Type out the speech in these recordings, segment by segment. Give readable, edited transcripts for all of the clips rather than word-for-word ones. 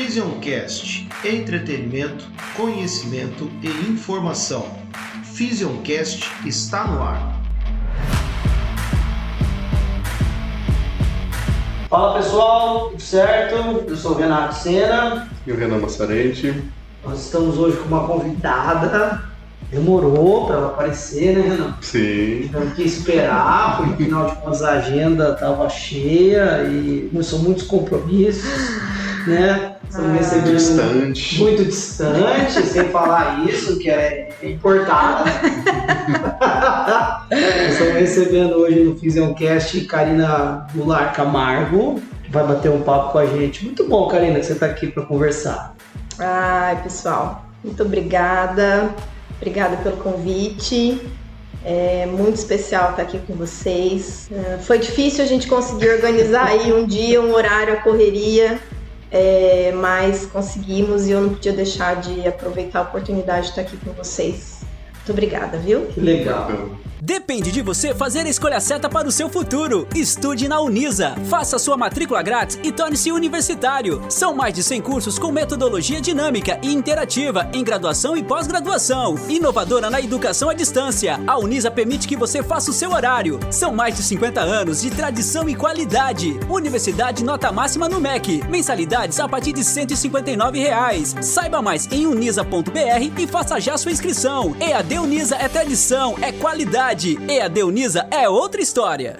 Fisioncast, entretenimento, conhecimento e informação. Fisioncast está no ar. Fala pessoal, tudo certo? Eu sou o Renato Sena. E o Renan Massarente. Nós estamos hoje com uma convidada. Demorou para ela aparecer, né, Renan? Sim. Tivemos que esperar, porque afinal de contas a agenda estava cheia e são muitos compromissos, né? Estamos recebendo muito distante, sem falar isso, que é importante. Estamos recebendo hoje no Fisioncast Karina Goulart Camargo, que vai bater um papo com a gente. Muito bom, Karina, que você está aqui para conversar. Ai, pessoal, muito obrigada. Obrigada pelo convite. É muito especial estar aqui com vocês. Foi difícil a gente conseguir organizar aí um dia, um horário, a correria. Mas conseguimos e eu não podia deixar de aproveitar a oportunidade de estar aqui com vocês. Muito obrigada, viu? Que legal. Depende de você fazer a escolha certa para o seu futuro. Estude na Unisa. Faça sua matrícula grátis e torne-se universitário. São mais de 100 cursos com metodologia dinâmica e interativa em graduação e pós-graduação. Inovadora na educação à distância. A Unisa permite que você faça o seu horário. São mais de 50 anos de tradição e qualidade. Universidade nota máxima no MEC. Mensalidades a partir de R$ 159. Saiba mais em unisa.br e faça já sua inscrição. EAD Unisa é tradição, é qualidade. EAD Unisa é outra história.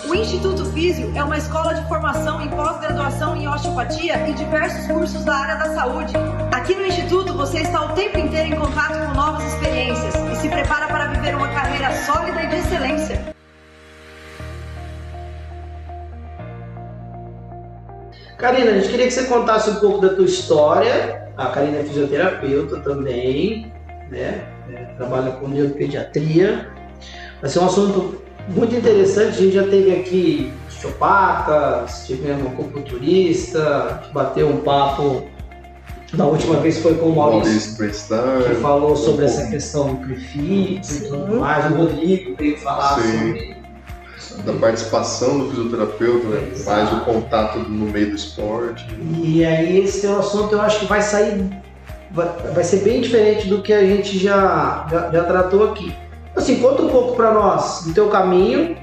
O Instituto Físio é uma escola de formação em pós-graduação em osteopatia e diversos cursos da área da saúde. Aqui no Instituto você está o tempo inteiro em contato com novas experiências e se prepara para viver uma carreira sólida e de excelência. Karina, a gente queria que você contasse um pouco da tua história. A Karina é fisioterapeuta também, né? Trabalha com neuropediatria. Vai ser um assunto muito interessante. A gente já teve aqui osteopatas, tivemos um acupunturista, que bateu um papo. Na última vez foi com o Maurício que falou sobre essa questão do CRIFIT e tudo mais. O Rodrigo veio falar sobre da participação do fisioterapeuta, né? Mais o contato no meio do esporte. E aí esse é um assunto, eu acho que vai sair, vai ser bem diferente do que a gente já tratou aqui. Assim, conta um pouco para nós do teu caminho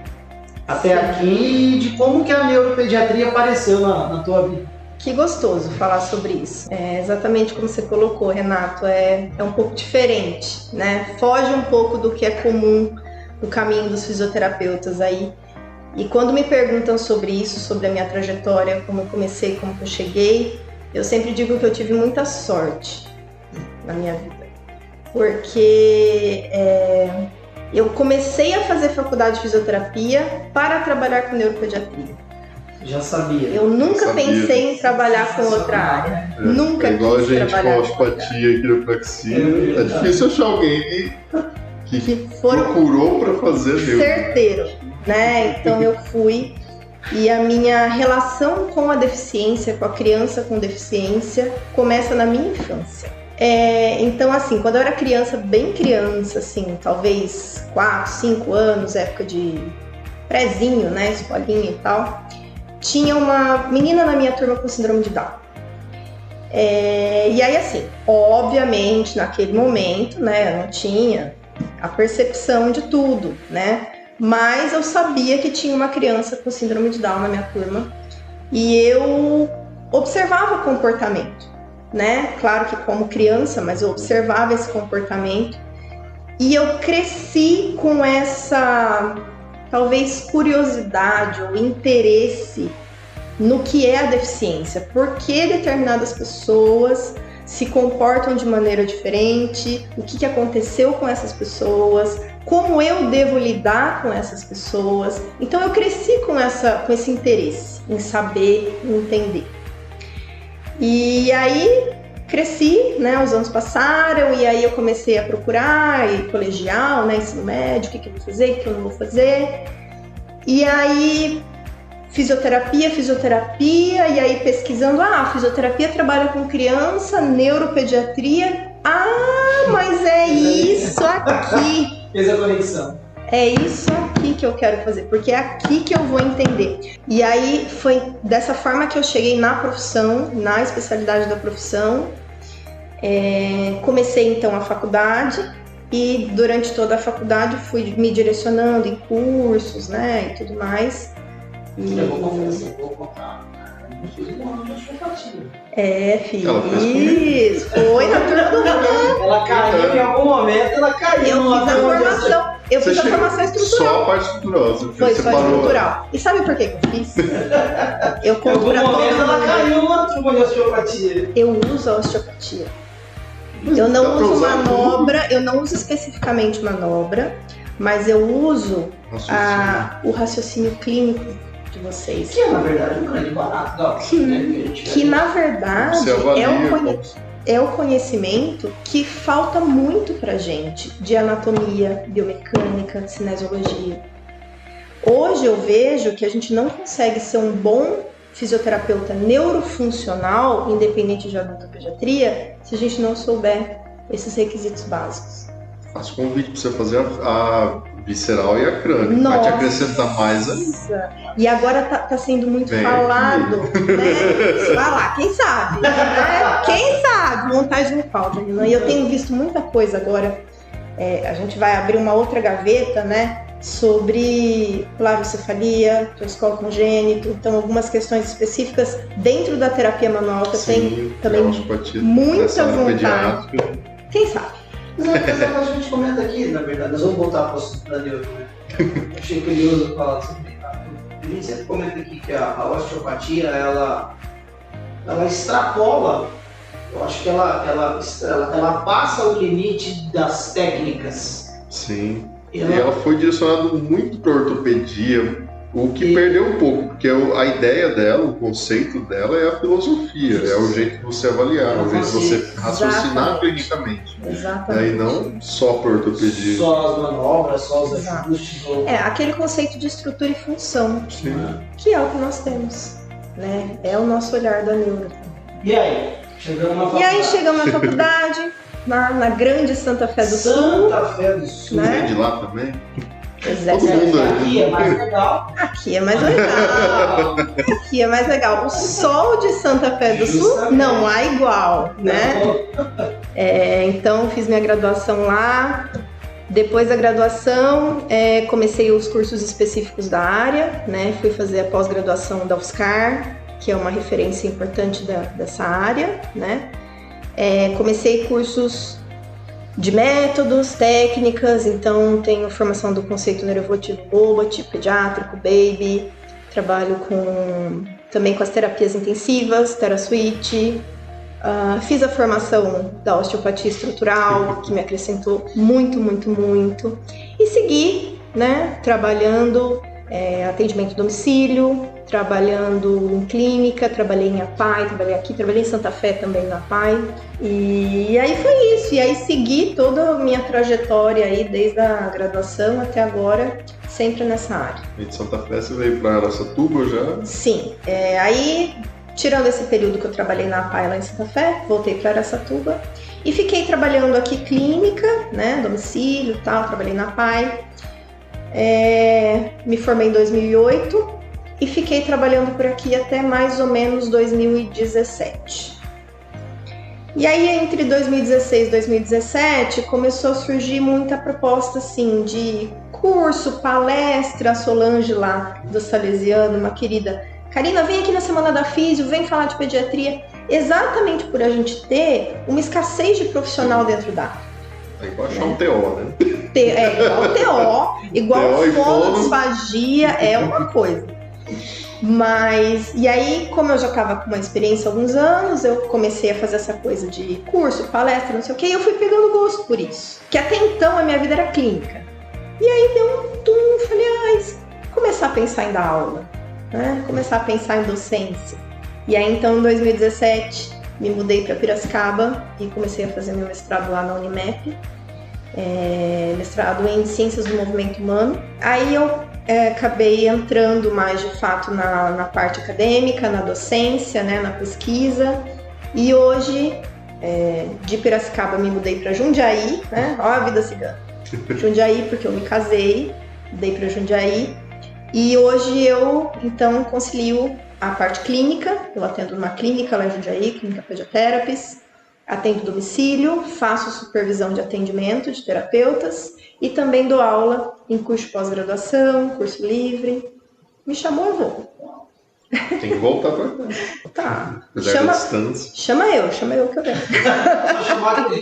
até aqui e de como que a neuropediatria apareceu na tua vida. Que gostoso falar sobre isso. Exatamente como você colocou, Renato, é um pouco diferente, né? Foge um pouco do que é comum no caminho dos fisioterapeutas aí. E quando me perguntam sobre isso, sobre a minha trajetória, como eu comecei, como que eu cheguei, eu sempre digo que eu tive muita sorte na minha vida. Porque eu comecei a fazer faculdade de fisioterapia para trabalhar com neuropediatria. Já sabia. Eu nunca pensei em trabalhar com outra área. Nunca quis igual a gente trabalhar com osteopatia e quiropraxia. É difícil achar alguém que procurou para fazer neuro. Certeiro, né? Então eu fui. E a minha relação com a deficiência, com a criança com deficiência, começa na minha infância. Então, assim, quando eu era criança, bem criança, assim, talvez 4, 5 anos, época de prézinho, né, escolinha e tal, tinha uma menina na minha turma com síndrome de Down. E aí, assim, obviamente, naquele momento, né, eu não tinha a percepção de tudo, né, mas eu sabia que tinha uma criança com síndrome de Down na minha turma e eu observava o comportamento. Né? Claro que como criança, mas eu observava esse comportamento e eu cresci com essa, talvez, curiosidade ou interesse no que é a deficiência, por que determinadas pessoas se comportam de maneira diferente, o que aconteceu com essas pessoas, como eu devo lidar com essas pessoas. Então eu cresci com esse interesse em saber, em entender. E aí cresci, né, os anos passaram e aí eu comecei a procurar colegial, né, ensino médio, o que eu vou fazer, o que eu não vou fazer. E aí fisioterapia, e aí pesquisando, fisioterapia trabalha com criança, neuropediatria, mas é isso aqui. Fez a conexão. é isso aqui que eu quero fazer, porque é aqui que eu vou entender. E aí foi dessa forma que eu cheguei na profissão, na especialidade da profissão. Comecei então a faculdade e durante toda a faculdade fui me direcionando em cursos, né, e tudo mais. Eu vou confessar, vou contar. Eu fiz um ano de osteopatia. Fiz. Foi na turma do Juan. Ela caiu em algum momento, ela caiu. Eu fiz a formação estrutural. Só a parte estrutural. Foi só estrutural. E sabe por que eu fiz? Eu conto pra todo mundo. Ela caiu na turma de osteopatia. Eu uso a osteopatia. Eu não uso manobra, eu não uso especificamente manobra, mas eu uso o raciocínio clínico de vocês. Que é, na verdade, um grande barato. Que na verdade, é o conhecimento que falta muito pra gente de anatomia, biomecânica, cinesiologia. Hoje eu vejo que a gente não consegue ser um bom fisioterapeuta neurofuncional, independente de adulto ou pediatria, se a gente não souber esses requisitos básicos. Faço convite para você fazer a visceral e a crânio. Vai te acrescentar mais ainda. E agora tá sendo muito falado, né? Falar, quem sabe? Né? Quem sabe? Montagem no palco. E eu tenho visto muita coisa agora. A gente vai abrir uma outra gaveta, né? Sobre plagiocefalia, torcicolo congênito, então algumas questões específicas dentro da terapia manual que eu tenho também muita vontade. Quem sabe? Mas a gente comenta aqui, na verdade, nós vamos voltar para o assunto da neuro, né? Achei curioso falar sobre isso. A gente sempre comenta aqui que a osteopatia, ela extrapola, eu acho que ela passa o limite das técnicas. Sim. E ela foi direcionada muito para ortopedia, o que perdeu um pouco, porque a ideia dela, o conceito dela é a filosofia, é o jeito de você avaliar, o jeito de você raciocinar clinicamente. Exatamente. E não só por ortopedia. Só as manobras, só os ajustes. Aquele conceito de estrutura e função, que é o que nós temos, né? É o nosso olhar da neuro. E aí? Chegamos na faculdade. Na grande Santa Fé do Sul. Santa Fé do Sul. Né? Vem de lá também? Todo mundo aqui é mais legal. Aqui é mais legal. O sol de Santa Fé do Sul não há igual, né? Então fiz minha graduação lá. Depois da graduação, comecei os cursos específicos da área, né? Fui fazer a pós-graduação da UFSCar, que é uma referência importante dessa área, né? Comecei cursos de métodos, técnicas, então tenho formação do conceito neuroevolutivo BOBAT, pediátrico, baby, trabalho também com as terapias intensivas, TheraSwitch, fiz a formação da osteopatia estrutural, que me acrescentou muito, muito, muito, e segui, né, trabalhando atendimento a domicílio, trabalhando em clínica, trabalhei em APAI, trabalhei em Santa Fé também na APAI, e aí foi isso, e aí segui toda a minha trajetória aí, desde a graduação até agora, sempre nessa área. E de Santa Fé você veio para Araçatuba já? Sim, aí tirando esse período que eu trabalhei na APAI lá em Santa Fé, voltei para Araçatuba e fiquei trabalhando aqui clínica, né, domicílio e tal, trabalhei na APAI, me formei em 2008, e fiquei trabalhando por aqui até mais ou menos 2017. E aí, entre 2016 e 2017, começou a surgir muita proposta, assim, de curso, palestra. A Solange lá, do Salesiano, uma querida, Karina, vem aqui na Semana da Físio, vem falar de pediatria. Exatamente por a gente ter uma escassez de profissional dentro da área. É igual achar um TO, né? Igual TO, igual fonofagia, é uma coisa. Mas, e aí, como eu já estava com uma experiência há alguns anos, eu comecei a fazer essa coisa de curso, palestra, não sei o que, e eu fui pegando gosto por isso. Que até então a minha vida era clínica. E aí deu um tum, falei, começar a pensar em dar aula, né? Começar a pensar em docência. E aí então, em 2017, me mudei para Piracicaba e comecei a fazer meu mestrado lá na Unimep. Mestrado em Ciências do Movimento Humano. Aí eu acabei entrando mais de fato na parte acadêmica, na docência, né, na pesquisa, e hoje de Piracicaba me mudei para Jundiaí, né, ó a vida cigana. Jundiaí, porque eu me casei, dei para Jundiaí. E hoje eu, então, concilio a parte clínica. Eu atendo numa clínica lá em Jundiaí, Clínica Pediatherapies. Atendo domicílio, faço supervisão de atendimento de terapeutas e também dou aula em curso de pós-graduação, curso livre. Me chamou, eu vou. Tem que voltar pra cá. Tá. Chama eu que eu venho.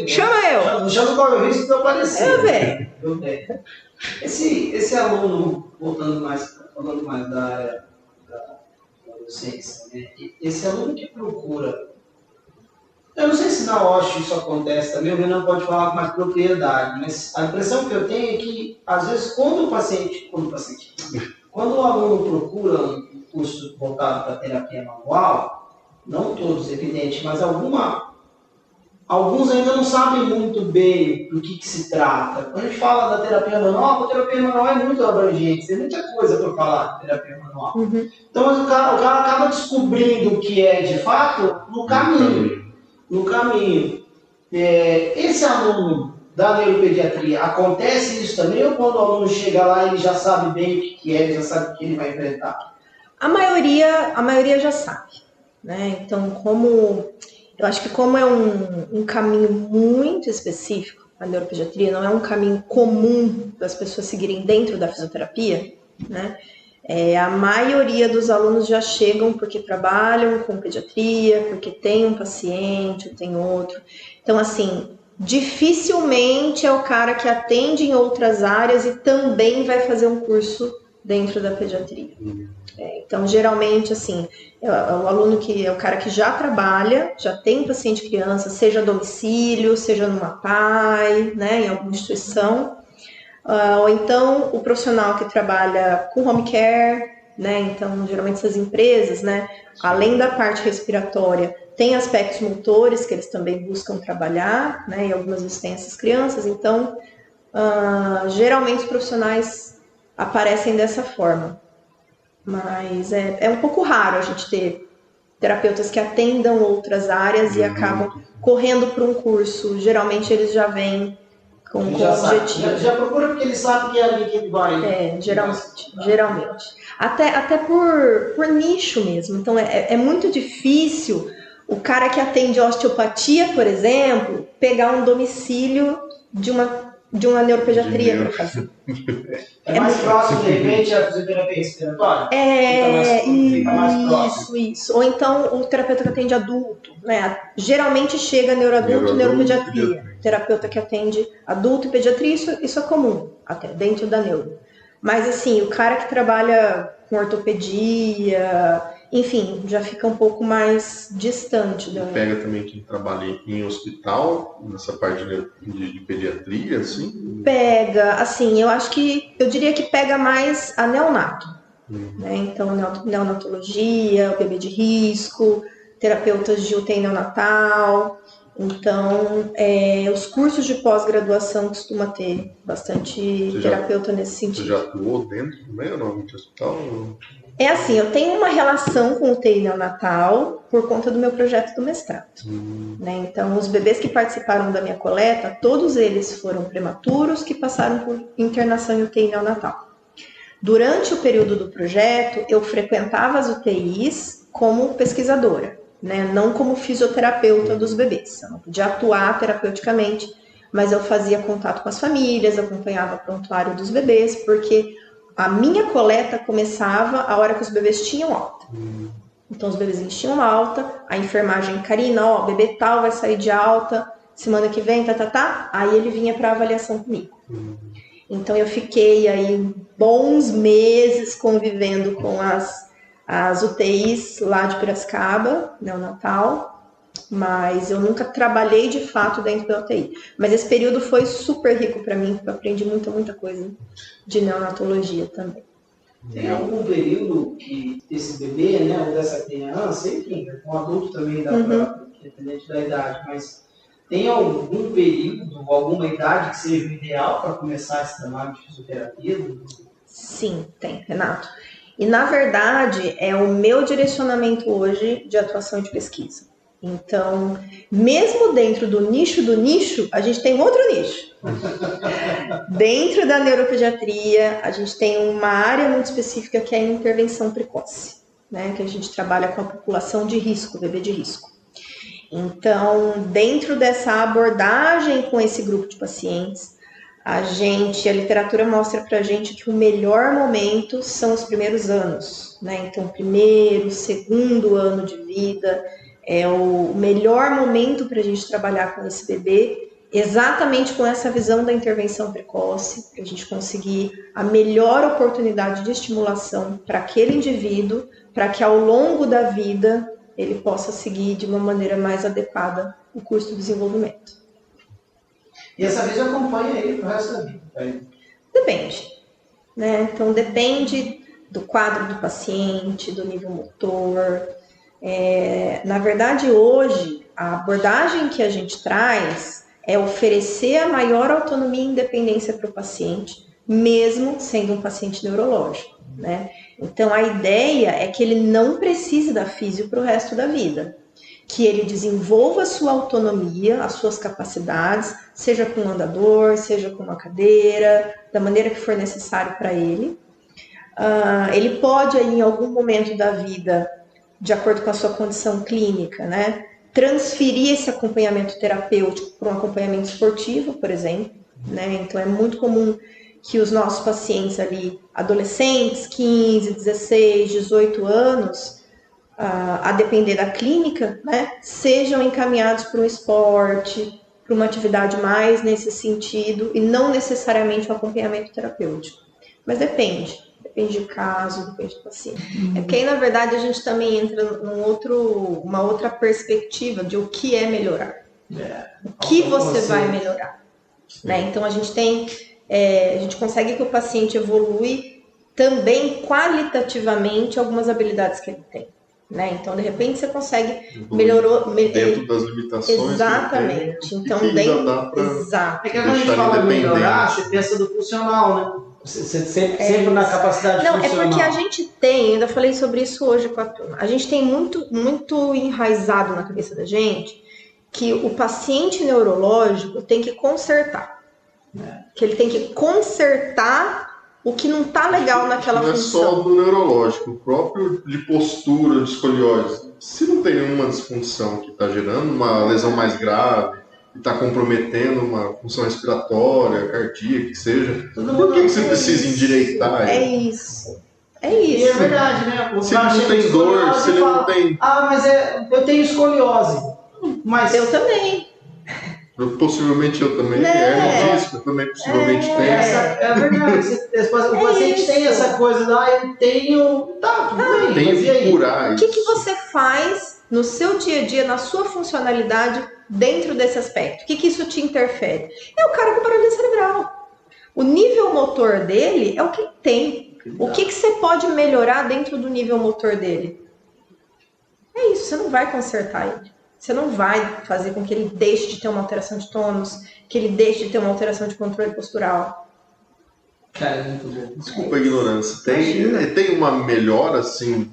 Chama eu. Não chama o qual risco de eu aparecer. Eu venho. Esse aluno, falando mais da área da docência, né? Esse aluno que procura, eu não sei se na OSH isso acontece também, o Renan pode falar com mais propriedade, mas a impressão que eu tenho é que, às vezes, quando o aluno procura um curso voltado para terapia manual, não todos, evidente, mas alguns ainda não sabem muito bem do que se trata. Quando a gente fala da terapia manual, a terapia manual é muito abrangente, tem muita coisa para falar de terapia manual. Uhum. Então o cara acaba descobrindo o que é de fato no caminho. Esse aluno da neuropediatria, acontece isso também, ou quando o aluno chega lá ele já sabe bem o que é, ele já sabe o que ele vai enfrentar? A maioria já sabe, né? Então, eu acho que como é um caminho muito específico, a neuropediatria não é um caminho comum das pessoas seguirem dentro da fisioterapia, né? A maioria dos alunos já chegam porque trabalham com pediatria, porque tem um paciente, ou tem outro. Então, assim, dificilmente é o cara que atende em outras áreas e também vai fazer um curso dentro da pediatria. Então, geralmente, assim, é o aluno que é o cara que já trabalha, já tem paciente criança, seja a domicílio, seja numa PAI, né, em alguma instituição, ou então o profissional que trabalha com home care, né, então, geralmente essas empresas, né, além da parte respiratória, tem aspectos motores que eles também buscam trabalhar, né, e algumas vezes tem essas crianças, então, geralmente os profissionais aparecem dessa forma. Mas é um pouco raro a gente ter terapeutas que atendam outras áreas e acabam correndo para um curso. Geralmente eles já vêm com objetivo. Já procura porque eles sabem que é ali que ele vai. Geralmente. Até por nicho mesmo. Então é muito difícil o cara que atende osteopatia, por exemplo, pegar um domicílio de uma neuropediatria para fazer. É mais próximo, de repente, a fisioterapia respiratória? Fica mais próximo. Isso. Ou então o terapeuta que atende adulto, né? Geralmente chega neuroadulto e neuropediatria. Terapeuta que atende adulto e pediatria, isso é comum, até dentro da neuro. Mas assim, o cara que trabalha com ortopedia, enfim, já fica um pouco mais distante. Pega também quem trabalha em hospital, nessa parte de pediatria, assim? Pega, assim, eu diria que pega mais a neonato. Né? Então, neonatologia, o bebê de risco, terapeutas de UTI neonatal. Então, os cursos de pós-graduação costumam ter bastante terapeuta nesse sentido. Você já atuou dentro também ou não? De hospital? É assim, eu tenho uma relação com o UTI neonatal por conta do meu projeto do mestrado. Né? Então, os bebês que participaram da minha coleta, todos eles foram prematuros que passaram por internação em UTI neonatal. Durante o período do projeto, eu frequentava as UTIs como pesquisadora, né? Não como fisioterapeuta dos bebês. Eu não podia atuar terapeuticamente, mas eu fazia contato com as famílias, acompanhava o prontuário dos bebês, porque a minha coleta começava a hora que os bebês tinham alta. Então, os bebezinhos tinham alta, a enfermagem, Karina, bebê tal vai sair de alta, semana que vem, aí ele vinha para avaliação comigo. Então, eu fiquei aí bons meses convivendo com as UTIs lá de Piracicaba, neonatal, mas eu nunca trabalhei de fato dentro da UTI. Mas esse período foi super rico para mim, porque eu aprendi muita coisa de neonatologia também. Tem algum período que esse bebê, né, ou dessa criança, enfim, um adulto também dá para, independente da idade, mas tem algum período, alguma idade que seja ideal para começar esse trabalho de fisioterapia? Sim, tem, Renato. E, na verdade, é o meu direcionamento hoje de atuação e de pesquisa. Então, mesmo dentro do nicho, a gente tem outro nicho. Dentro da neuropediatria, a gente tem uma área muito específica que é a intervenção precoce, né? Que a gente trabalha com a população de risco, bebê de risco. Então, dentro dessa abordagem com esse grupo de pacientes, a literatura mostra pra gente que o melhor momento são os primeiros anos, né? Então, primeiro, segundo ano de vida é o melhor momento para a gente trabalhar com esse bebê, exatamente com essa visão da intervenção precoce, para a gente conseguir a melhor oportunidade de estimulação para aquele indivíduo, para que ao longo da vida ele possa seguir de uma maneira mais adequada o curso do desenvolvimento. E essa vez acompanha ele pro resto da vida? Depende, né? Então depende do quadro do paciente, do nível motor. Na verdade, hoje, a abordagem que a gente traz é oferecer a maior autonomia e independência para o paciente, mesmo sendo um paciente neurológico, né? Então, a ideia é que ele não precise da físio para o resto da vida, que ele desenvolva a sua autonomia, as suas capacidades, seja com um andador, seja com uma cadeira, da maneira que for necessário para ele. Ele pode, em algum momento da vida, de acordo com a sua condição clínica, né, transferir esse acompanhamento terapêutico para um acompanhamento esportivo, por exemplo, né? Então é muito comum que os nossos pacientes ali, adolescentes, 15, 16, 18 anos, a depender da clínica, né, sejam encaminhados para um esporte, para uma atividade mais nesse sentido, e não necessariamente um acompanhamento terapêutico. Mas depende de caso, depende do paciente. É porque aí, na verdade, a gente também entra uma outra perspectiva de o que é melhorar. O que você vai melhorar. Né? Então, a gente consegue que o paciente evolui também qualitativamente algumas habilidades que ele tem. Né? Então, de repente, você consegue dentro das limitações. Exatamente. Então, exato. É que quando a gente fala melhorar, você pensa do funcional, né? Você sempre na capacidade funcional. Não, é porque a gente tem, ainda falei sobre isso hoje com a turma, a gente tem muito enraizado na cabeça da gente que o paciente neurológico tem que consertar. Que ele tem que consertar o que não está legal naquela função. Não é só do neurológico, o próprio de postura, de escoliose. Se não tem nenhuma disfunção que está gerando uma lesão mais grave, que está comprometendo uma função respiratória, cardíaca, que seja, por que você precisa endireitar? É isso. E é verdade, né? Se ele não tem dor, se ele não tem... mas eu tenho escoliose. Mas eu também. Possivelmente eu também. Disco, eu também possivelmente tenho. É verdade. O paciente tem essa coisa, eu tenho... Tá, tudo bem. Tem que curar isso. O que você faz no seu dia a dia, na sua funcionalidade, dentro desse aspecto? O que isso te interfere? É o cara com paralisia cerebral. O nível motor dele é o que ele tem. O que você pode melhorar dentro do nível motor dele? É isso, você não vai consertar ele. Você não vai fazer com que ele deixe de ter uma alteração de tônus, que ele deixe de ter uma alteração de controle postural. Desculpa a ignorância. Tem uma melhora assim,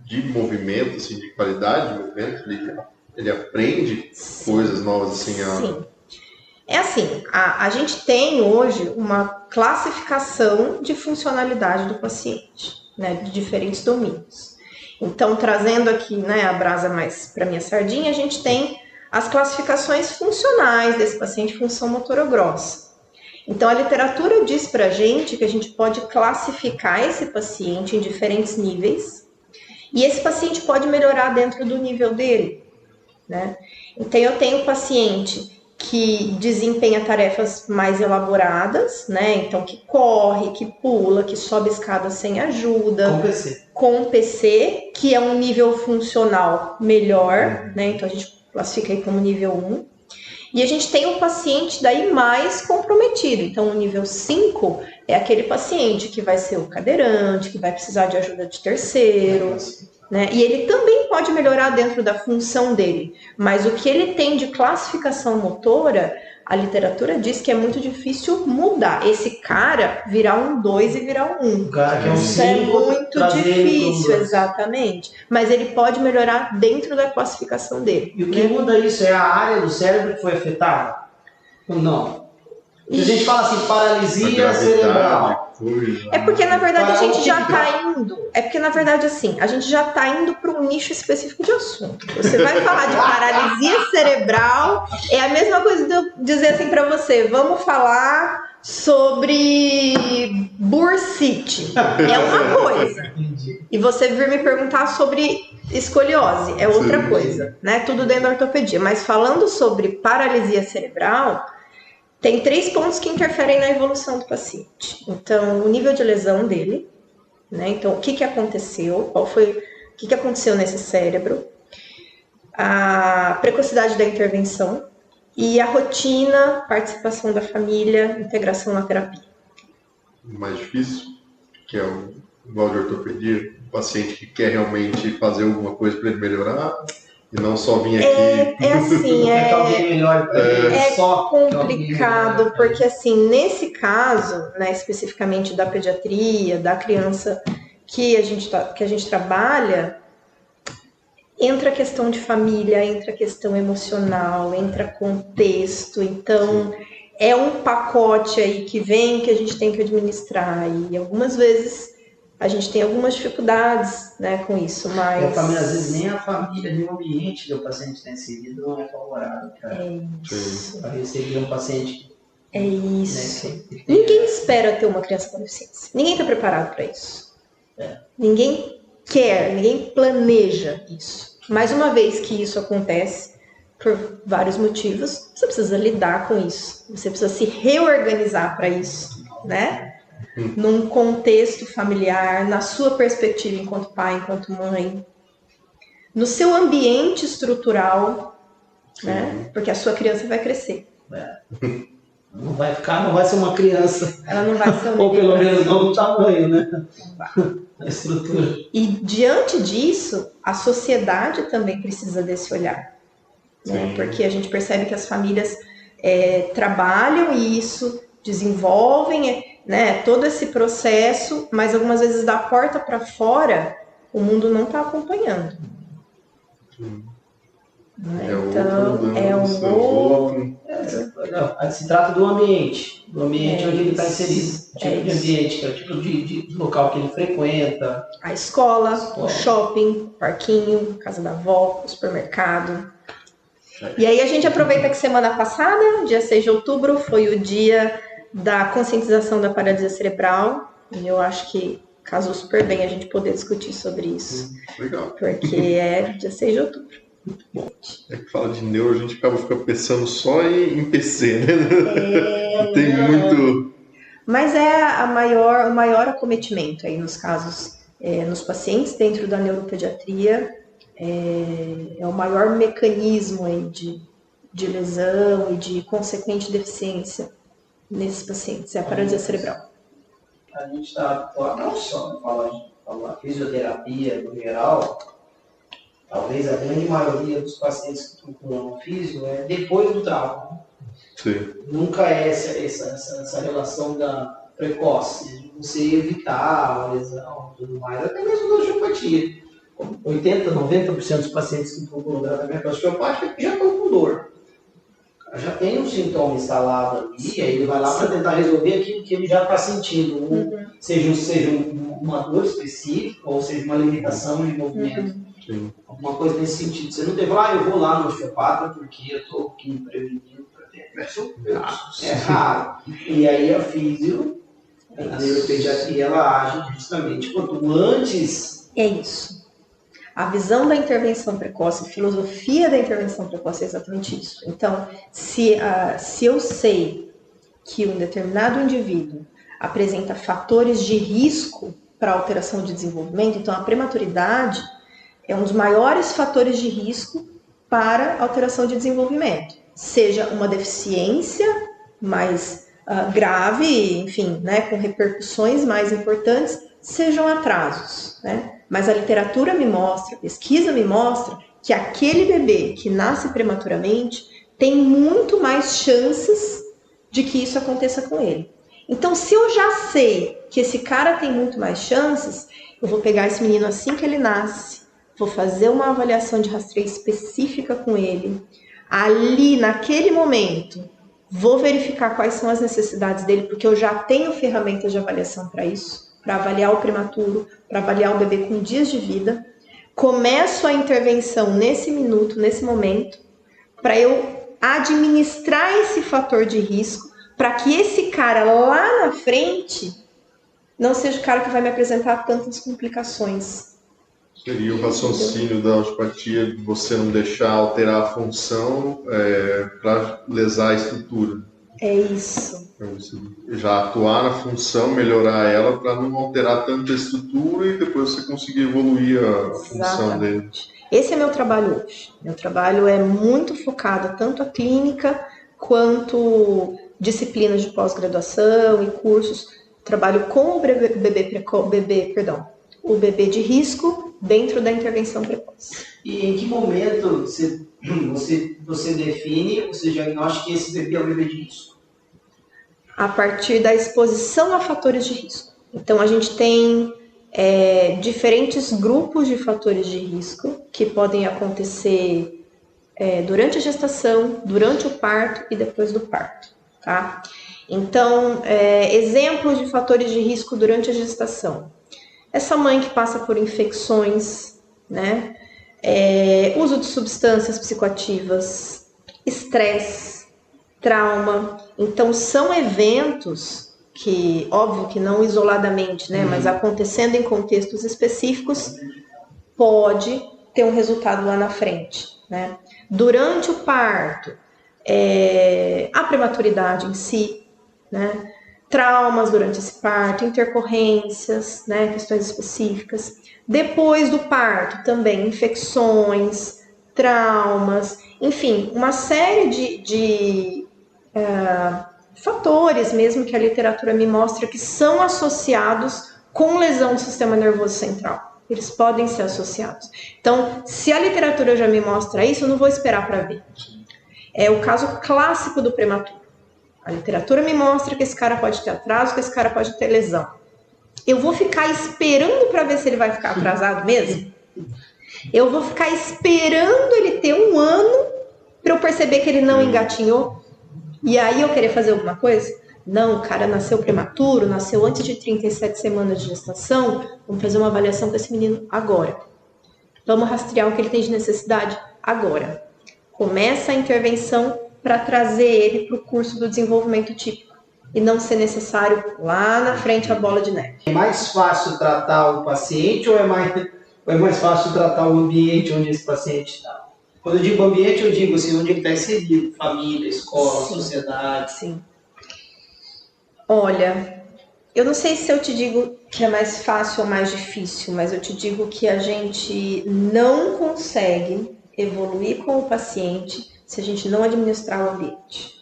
de movimento, assim, de qualidade de movimento? Ele aprende coisas novas assim? Sim. É assim, a gente tem hoje uma classificação de funcionalidade do paciente, né, de diferentes domínios. Então, trazendo aqui, né, a brasa mais para minha sardinha, a gente tem as classificações funcionais desse paciente, função motora grossa. Então, a literatura diz para a gente que a gente pode classificar esse paciente em diferentes níveis e esse paciente pode melhorar dentro do nível dele, né? Então, eu tenho paciente que desempenha tarefas mais elaboradas, né? Então, que corre, que pula, que sobe escada sem ajuda. Com PC, que é um nível funcional melhor, né? Então, a gente classifica aí como nível 1. E a gente tem um paciente daí mais comprometido. Então, o nível 5 é aquele paciente que vai ser o cadeirante, que vai precisar de ajuda de terceiro, né? E ele também pode melhorar dentro da função dele, mas o que ele tem de classificação motora, a literatura diz que é muito difícil mudar. Esse cara virar um 2 e virar um 1. O cara que é um 5, é muito difícil, exatamente. Mas ele pode melhorar dentro da classificação dele. E o que muda isso é a área do cérebro que foi afetada? Ou não? A gente fala assim, paralisia cerebral. É porque na verdade a gente já está indo. É porque na verdade assim, a gente já está indo para um nicho específico de assunto. Você vai falar de paralisia cerebral, é a mesma coisa de eu dizer assim para você, vamos falar sobre bursite. É uma coisa. E você vir me perguntar sobre escoliose, é outra coisa, né? Tudo dentro da ortopedia. Mas falando sobre paralisia cerebral, tem 3 pontos que interferem na evolução do paciente. Então, o nível de lesão dele, né? Então, o que aconteceu? O que aconteceu nesse cérebro? A precocidade da intervenção e a rotina, participação da família, integração na terapia. O mais difícil, que é o igual de ortopedia, o paciente que quer realmente fazer alguma coisa para ele melhorar e não só vir aqui. É assim, é só complicado, porque assim, nesse caso, né, especificamente da pediatria, da criança que a gente trabalha, entra a questão de família, entra a questão emocional, entra contexto, então é um pacote aí que vem que a gente tem que administrar e algumas vezes a gente tem algumas dificuldades, né, com isso, mas... Às vezes nem a família, nem o ambiente que o paciente está inserido não é favorável para receber um paciente. É isso. Né, ninguém espera ter uma criança com deficiência. Ninguém está preparado para isso. Ninguém quer, ninguém planeja isso. Mas uma vez que isso acontece, por vários motivos, você precisa lidar com isso. Você precisa se reorganizar para isso, né? Num contexto familiar, na sua perspectiva enquanto pai, enquanto mãe, no seu ambiente estrutural, né? Porque a sua criança vai crescer. Não vai ser uma criança. Ela não vai ser uma ou pelo menos não do tamanho, né? A estrutura. E diante disso, a sociedade também precisa desse olhar. Né? Porque a gente percebe que as famílias trabalham e isso desenvolvem, né, todo esse processo, mas algumas vezes da porta para fora o mundo não está acompanhando. Né? Se trata do ambiente onde ele está inserido, o tipo de ambiente, que é o tipo de local que ele frequenta. A escola, o shopping, o parquinho, casa da avó, o supermercado. E aí a gente aproveita que semana passada, dia 6 de outubro, foi o dia da conscientização da paralisia cerebral, e eu acho que casou super bem a gente poder discutir sobre isso. Legal. Porque é dia 6 de outubro. Muito bom. É que fala de neuro, a gente acaba ficando pensando só em PC, né? Tem muito... Mas é o maior acometimento aí nos casos, nos pacientes dentro da neuropediatria, é o maior mecanismo aí de lesão e de consequente deficiência nesses pacientes, é a paralisia cerebral. A gente está habituado não só a falar fisioterapia no geral, talvez a grande maioria dos pacientes que procuram físio é depois do trauma. Sim. Nunca é essa relação da precoce, de você evitar a lesão e tudo mais, até mesmo da osteopatia. 80%, 90% dos pacientes que procuram tratamento osteopático já estão com dor. Já tem um sintoma instalado ali, e aí ele vai lá para tentar resolver aquilo que ele já está sentindo, seja uma dor específica ou seja uma limitação de movimento. Alguma coisa nesse sentido. Você não deve falar, eu vou lá no osteopata porque eu estou aqui me prevenindo para ter. É raro. E aí a físio, a neuropediatria, ela age justamente quanto antes. É isso. A visão da intervenção precoce, a filosofia da intervenção precoce é exatamente isso. Então, se eu sei que um determinado indivíduo apresenta fatores de risco para alteração de desenvolvimento, então a prematuridade é um dos maiores fatores de risco para alteração de desenvolvimento. Seja uma deficiência mais grave, enfim, né, com repercussões mais importantes, sejam atrasos, né? Mas a literatura me mostra, a pesquisa me mostra que aquele bebê que nasce prematuramente tem muito mais chances de que isso aconteça com ele. Então, se eu já sei que esse cara tem muito mais chances, eu vou pegar esse menino assim que ele nasce, vou fazer uma avaliação de rastreio específica com ele. Ali, naquele momento, vou verificar quais são as necessidades dele, porque eu já tenho ferramentas de avaliação para isso, para avaliar o prematuro, para avaliar o bebê com dias de vida. Começo a intervenção nesse minuto, nesse momento, para eu administrar esse fator de risco, para que esse cara lá na frente não seja o cara que vai me apresentar tantas complicações. Seria o raciocínio da osteopatia de você não deixar alterar a função para lesar a estrutura. É isso. Então, você já atuar na função, melhorar ela para não alterar tanto a estrutura e depois você conseguir evoluir a função dele. Esse é meu trabalho hoje. Meu trabalho é muito focado tanto a clínica quanto disciplinas de pós-graduação e cursos. Trabalho com o bebê de risco dentro da intervenção precoce. E em que momento você define, você diagnostica que esse bebê é um bebê de risco? A partir da exposição a fatores de risco. Então, a gente tem diferentes grupos de fatores de risco que podem acontecer durante a gestação, durante o parto e depois do parto, tá? Então, exemplos de fatores de risco durante a gestação. Essa mãe que passa por infecções, né? Uso de substâncias psicoativas, estresse, trauma. Então, são eventos que, óbvio que não isoladamente, né? Mas acontecendo em contextos específicos, pode ter um resultado lá na frente, né? Durante o parto, a prematuridade em si, né? Traumas durante esse parto, intercorrências, né? Questões específicas. Depois do parto, também infecções, traumas, enfim, uma série de fatores mesmo que a literatura me mostra que são associados com lesão do sistema nervoso central. Eles podem ser associados. Então, se a literatura já me mostra isso, eu não vou esperar para ver. É o caso clássico do prematuro. A literatura me mostra que esse cara pode ter atraso, que esse cara pode ter lesão. Eu vou ficar esperando para ver se ele vai ficar atrasado mesmo? Eu vou ficar esperando ele ter 1 ano para eu perceber que ele não engatinhou? E aí eu querer fazer alguma coisa? Não, o cara nasceu prematuro, nasceu antes de 37 semanas de gestação, vamos fazer uma avaliação com esse menino agora. Vamos rastrear o que ele tem de necessidade agora. Começa a intervenção para trazer ele para o curso do desenvolvimento típico e não ser necessário lá na frente a bola de neve. É mais fácil tratar o paciente ou é mais fácil tratar o ambiente onde esse paciente está? Quando eu digo ambiente, eu digo assim, onde ele está inserido, família, escola, Sim. sociedade. Sim. Olha, eu não sei se eu te digo que é mais fácil ou mais difícil, mas eu te digo que a gente não consegue evoluir com o paciente se a gente não administrar o ambiente.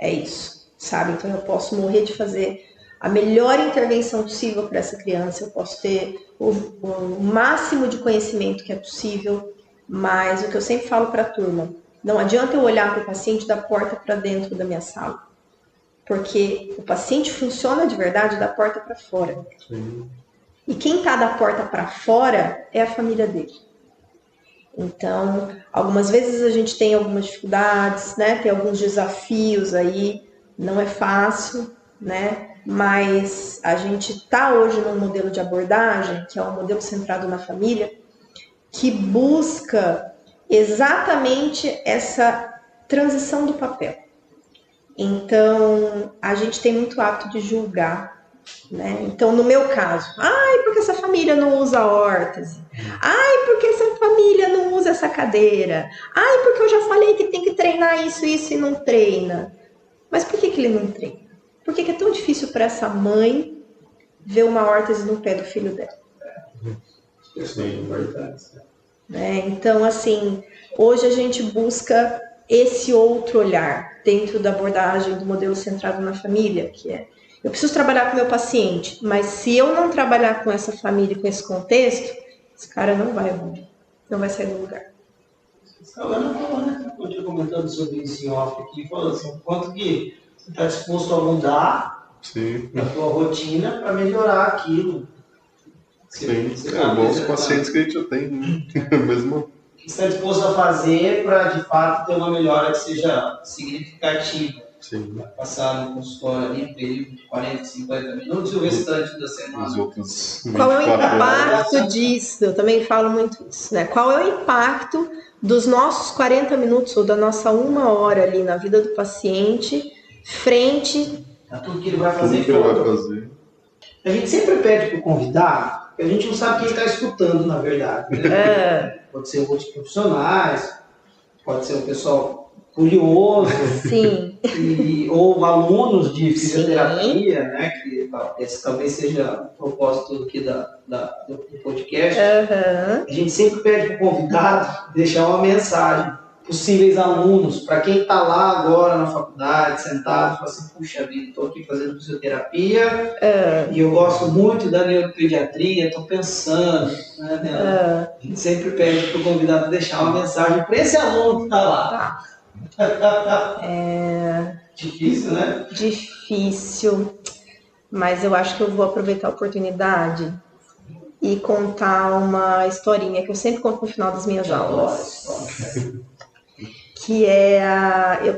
É isso, sabe? Então eu posso morrer de fazer a melhor intervenção possível para essa criança, eu posso ter o máximo de conhecimento que é possível, mas o que eu sempre falo para a turma, não adianta eu olhar para o paciente da porta para dentro da minha sala, porque o paciente funciona de verdade da porta para fora. Sim. E quem está da porta para fora é a família dele. Então, algumas vezes a gente tem algumas dificuldades, né? Tem alguns desafios aí, não é fácil, né? Mas a gente está hoje num modelo de abordagem, que é um modelo centrado na família, que busca exatamente essa transição do papel. Então, a gente tem muito hábito de julgar, né? Então, no meu caso, porque essa família não usa órtese? Porque essa família não usa essa cadeira? Porque eu já falei que tem que treinar isso e não treina. Mas por que ele não treina? Por que é tão difícil para essa mãe ver uma órtese no pé do filho dela? Sim, verdade. Então, assim, hoje a gente busca esse outro olhar dentro da abordagem do modelo centrado na família, que é: eu preciso trabalhar com o meu paciente, mas se eu não trabalhar com essa família, com esse contexto, esse cara não vai evoluir, não vai sair do lugar. A Ana falou, né? Eu tinha comentando sobre isso em off aqui, falou assim, o quanto que você está disposto a mudar Sim. a tua rotina para melhorar aquilo. Sim. Bons pacientes que a gente já tem, né? Mesmo. O que você está disposto a fazer para, de fato, ter uma melhora que seja significativa. Sim. Vai passar no consultório ali, um período de 40, 50 minutos e o restante da semana. Os outros Qual é o 24 horas. impacto disso? Eu também falo muito isso, né? Qual é o impacto dos nossos 40 minutos ou da nossa 1 hora ali na vida do paciente frente A tudo que ele vai fazer Tudo que ele vai fora. fazer. A gente sempre pede para o convidado, porque a gente não sabe quem está escutando, na verdade. Né? Pode ser outros profissionais, pode ser o pessoal curioso, Sim. ou alunos de fisioterapia, né? Que esse talvez seja o propósito aqui do podcast. Aham. A gente sempre pede para o convidado deixar uma mensagem. Possíveis alunos, para quem está lá agora na faculdade, sentado, fala assim, puxa vida, estou aqui fazendo fisioterapia e eu gosto muito da neuropediatria, estou pensando, né? A gente sempre pede para o convidado deixar uma mensagem para esse aluno que está lá. Difícil, né? Difícil, mas eu acho que eu vou aproveitar a oportunidade e contar uma historinha que eu sempre conto no final das minhas aulas. Que é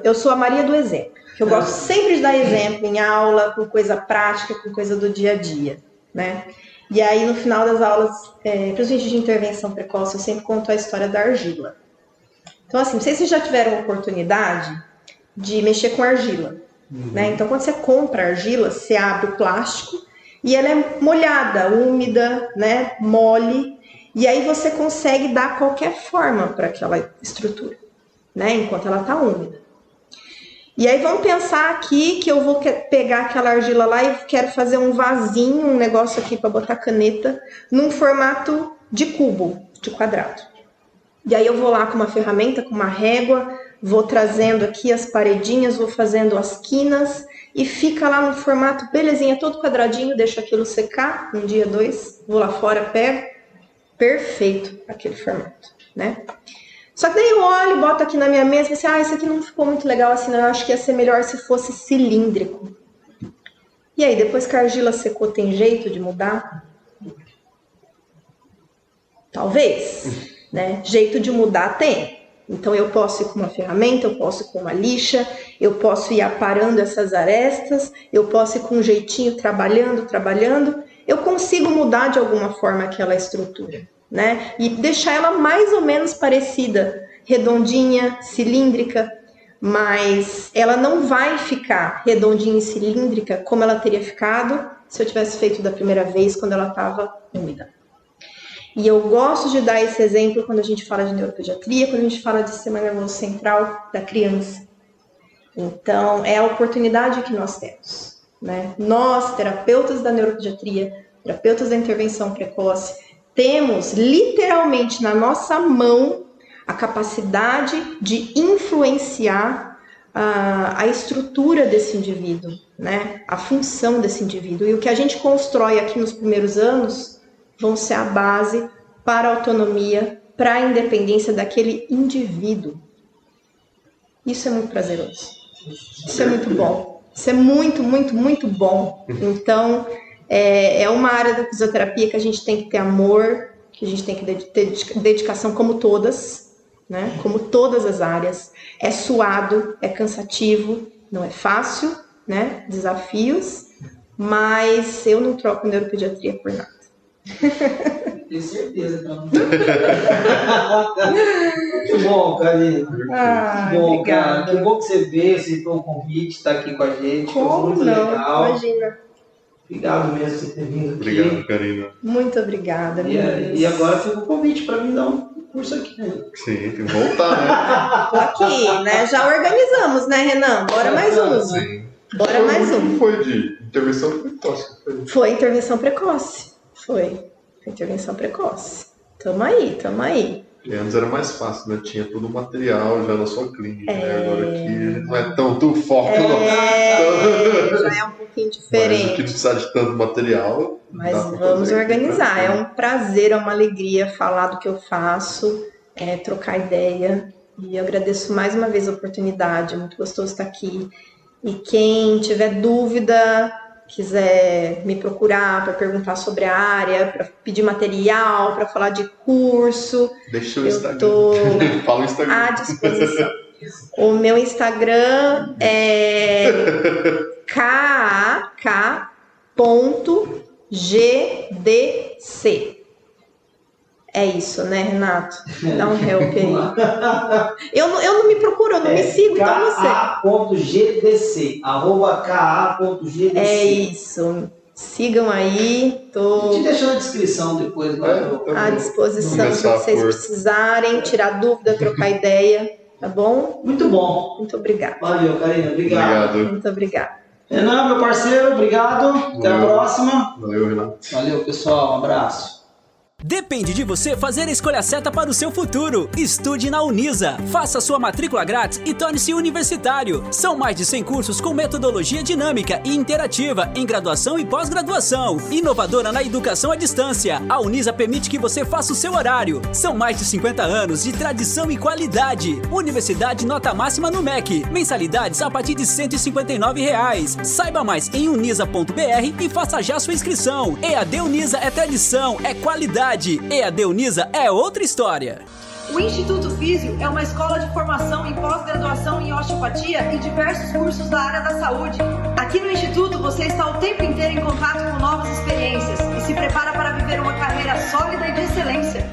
eu sou a Maria do exemplo, que eu gosto sempre de dar exemplo em aula, com coisa prática, com coisa do dia a dia, né? E aí no final das aulas, principalmente de intervenção precoce, eu sempre conto a história da argila. Então assim, não sei se vocês já tiveram a oportunidade de mexer com argila, né? Então quando você compra argila, você abre o plástico e ela é molhada, úmida, né? Mole, e aí você consegue dar qualquer forma para aquela estrutura, né, enquanto ela está úmida. E aí vamos pensar aqui que eu vou pegar aquela argila lá e quero fazer um vasinho, um negócio aqui para botar caneta, num formato de cubo, de quadrado. E aí eu vou lá com uma ferramenta, com uma régua, vou trazendo aqui as paredinhas, vou fazendo as quinas e fica lá no formato belezinha, todo quadradinho, deixo aquilo secar, 1 dia, 2, vou lá fora, pego, perfeito aquele formato, né? Só que daí eu olho, boto aqui na minha mesa e falo assim, isso aqui não ficou muito legal assim, não, eu acho que ia ser melhor se fosse cilíndrico. E aí, depois que a argila secou, tem jeito de mudar? Talvez, né? Jeito de mudar tem. Então eu posso ir com uma ferramenta, eu posso ir com uma lixa, eu posso ir aparando essas arestas, eu posso ir com um jeitinho trabalhando, eu consigo mudar de alguma forma aquela estrutura, né? E deixar ela mais ou menos parecida, redondinha, cilíndrica, mas ela não vai ficar redondinha e cilíndrica como ela teria ficado se eu tivesse feito da primeira vez quando ela estava úmida. E eu gosto de dar esse exemplo quando a gente fala de neuropediatria, quando a gente fala de sistema nervoso central da criança. Então, é a oportunidade que nós temos, né? Nós, terapeutas da neuropediatria, terapeutas da intervenção precoce, temos literalmente na nossa mão a capacidade de influenciar a estrutura desse indivíduo, né? A função desse indivíduo. E o que a gente constrói aqui nos primeiros anos vão ser a base para a autonomia, para a independência daquele indivíduo. Isso é muito prazeroso. Isso é muito bom. Isso é muito, muito, muito bom. Então, é uma área da fisioterapia que a gente tem que ter amor, que a gente tem que ter dedicação, como todas, né? Como todas as áreas. É suado, é cansativo, não é fácil, né? Desafios, mas eu não troco neuropediatria por nada. Tenho certeza que não. Muito bom, Karina. Ah, que bom, obrigada. cara. Que bom que você veio, aceitou o convite, está aqui com a gente. Foi Como muito não? legal. Imagina. Obrigado mesmo por ter vindo aqui. Obrigado, Karina. Muito obrigada. E agora fica o convite para mim dar um curso aqui, né? Sim, tem que voltar, Tô aqui, né? Já organizamos, né, Renan? Bora mais um. né? Sim. Bora mais um. Foi de intervenção precoce. Foi intervenção precoce. Foi intervenção precoce. Tamo aí. E antes era mais fácil, né? Tinha todo o material já na sua clínica, né? Agora aqui não é tanto foco, não. Já é um pouquinho Mas o que diferente. precisar de tanto material. Mas dá pra vamos fazer organizar. aqui, É um prazer, é uma alegria falar do que eu faço, trocar ideia. E eu agradeço mais uma vez a oportunidade. É muito gostoso estar aqui. E quem tiver dúvida, quiser me procurar para perguntar sobre a área, para pedir material, para falar de curso, Deixa o eu Instagram. tô Fala o Instagram. à disposição. O meu Instagram é kaak.gdc. É isso, né, Renato? Dá um help aí. Eu não me procuro, eu não me sigo, então não sei. ka.gdc, @ka.gdc. É isso. Sigam aí. A gente deixa na descrição depois. À disposição se vocês precisarem, tirar dúvida, trocar ideia, tá bom? Muito bom. Muito obrigada. Valeu, Karina. Obrigado. Muito obrigada. Renan, meu parceiro, obrigado. Até a próxima. Valeu, Renato. Valeu, pessoal. Um abraço. Depende de você fazer a escolha certa para o seu futuro. Estude na Unisa. Faça sua matrícula grátis e torne-se universitário. São mais de 100 cursos com metodologia dinâmica e interativa em graduação e pós-graduação. Inovadora na educação à distância. A Unisa permite que você faça o seu horário. São mais de 50 anos de tradição e qualidade. Universidade nota máxima no MEC. Mensalidades a partir de R$ 159. Saiba mais em unisa.br e faça já sua inscrição. EAD Unisa é tradição, é qualidade. EAD Unisa é outra história. O Instituto Físio é uma escola de formação em pós-graduação em osteopatia e diversos cursos da área da saúde. Aqui no Instituto você está o tempo inteiro em contato com novas experiências e se prepara para viver uma carreira sólida e de excelência.